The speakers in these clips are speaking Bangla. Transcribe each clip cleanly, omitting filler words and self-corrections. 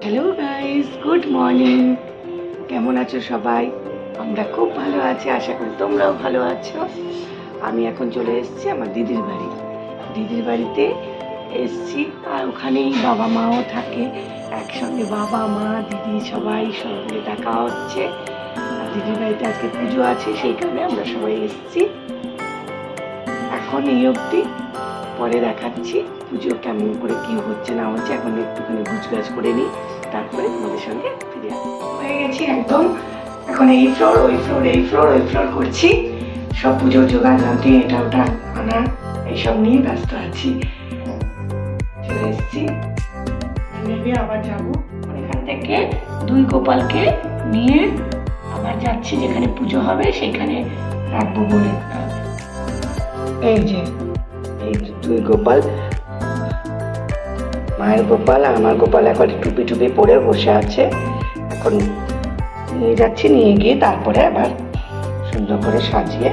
Hello guys, good morning. কেমন আছো সবাই? আমরা খুব ভালো আছি, আশা করি তোমরাও ভালো আছো। আমি এখন চলে এসেছি আমার দিদির বাড়ি। দিদির বাড়িতে এসেছি, আর ওখানেই বাবা মাও থাকে। একসঙ্গে বাবা মা দিদি সবাই সঙ্গে দেখা হচ্ছে। আর দিদির বাড়িতে আজকে পুজো আছে, সেই কারণে আমরা সবাই এসেছি। এখন এই অবধি, পরে দেখাচ্ছি পুজো কেমন করে কি হচ্ছে না হচ্ছে। এখন একটুখানি গুছগাছ করে নিই, তারপরে তোমাদের সঙ্গে ফিরে হয়ে গেছি একদম। এখন এই ফ্লোর ওই ফ্লোর, এই ফ্লোর ওই ফ্লোর করছি। সব পুজোর জোগাড় জানতে এটা ওটা আনা, এইসব নিয়ে ব্যস্ত আছি। চলে এসেছি, নেমে আবার যাবো। এখান থেকে দুই গোপালকে নিয়ে আবার যাচ্ছি যেখানে পুজো হবে সেখানে রাখবো বলে। এই যে এই দুই গোপাল, মায়ের গোপাল আর আমার গোপাল একবার টুপি টুপি পরে বসে আছে। এখন নিয়ে যাচ্ছি, নিয়ে গিয়ে তারপরে আবার সুন্দর করে সাজিয়ে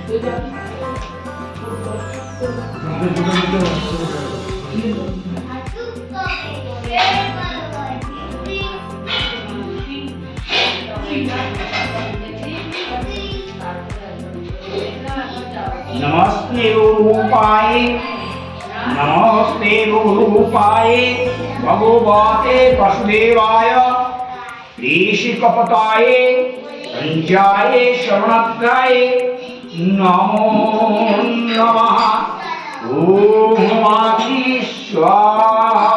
চলে যাবো। नमस्ते रूपाय नमस्ते रूपाय भगवते वासुदेवाय ऋषिकपताय पंचाय शरणत्राय नमो नमः ओम माति स्वाहा।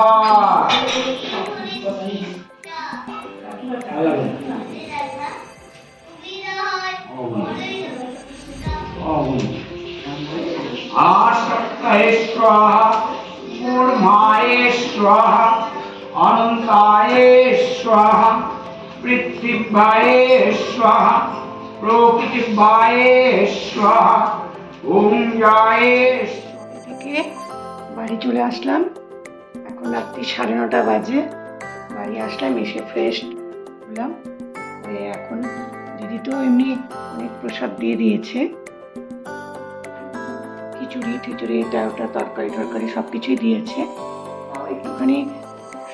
आसक्तये स्वाहा मूर्धाये स्वाहा अनंताये स्वाहा पृथ्वीभाये स्वाहा प्रकृतिभाये स्वाहा ओम जाये। থেকে বাড়ি চলে আসলাম, এখন রাত্রি 9:30 বাজে। বাড়ি আসলাম, এসে ফ্রেশ হলাম। এখন দিদি তো এমনি অনেক প্রসাদ দিয়ে দিয়েছে, খিচুড়ি টিচুড়ি এটা ওটা তরকারি সব কিছুই দিয়েছে। একটুখানি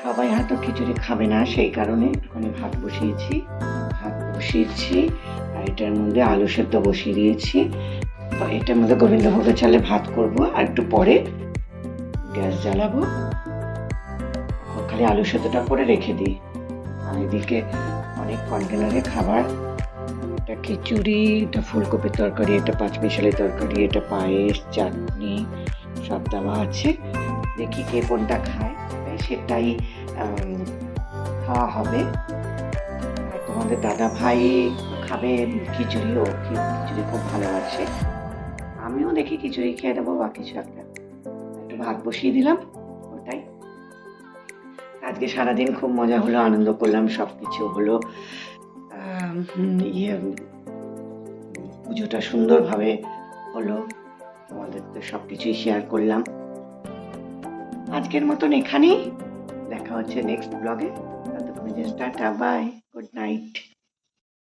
সবাই হয়তো খিচুড়ি খাবে না, সেই কারণে একটুখানি ভাত বসিয়েছি আর এটার মধ্যে আলু সেদ্ধ বসিয়ে দিয়েছি। এটার মধ্যে গোবিন্দভোগের চালে ভাত করব, আর একটু পরে গ্যাস জ্বালাবো। খালি আলু সেদ্ধটা করে রেখে দিই। আর এদিকে অনেক কন্টেনারে খাবার, এটা খিচুড়ি, এটা ফুলকপির তরকারি, এটা পাঁচমিশালি তরকারি, এটা পায়েস, চাটনি সব দেওয়া আছে। দেখি কে কোনটা খায়, সেটাই খাওয়া হবে। আর তোমাদের দাদা ভাই খাবে খিচুড়ি, ও খিচুড়ি খুব ভালোবাসে। আমিও দেখি খিচুড়ি খেয়ে দেবো বা কিছু একটা। একটু ভাত বসিয়ে দিলাম, ওটাই। আজকে সারাদিন খুব মজা হলো, আনন্দ করলাম, সব কিছু হলো। পুজোটা সুন্দরভাবে হলো, তোমাদের তো সব কিছুই শেয়ার করলাম। আজকের মতন এখানেই, দেখা হচ্ছে নেক্সট ব্লগে। ততক্ষণ টাটা, বাই, গুড নাইট।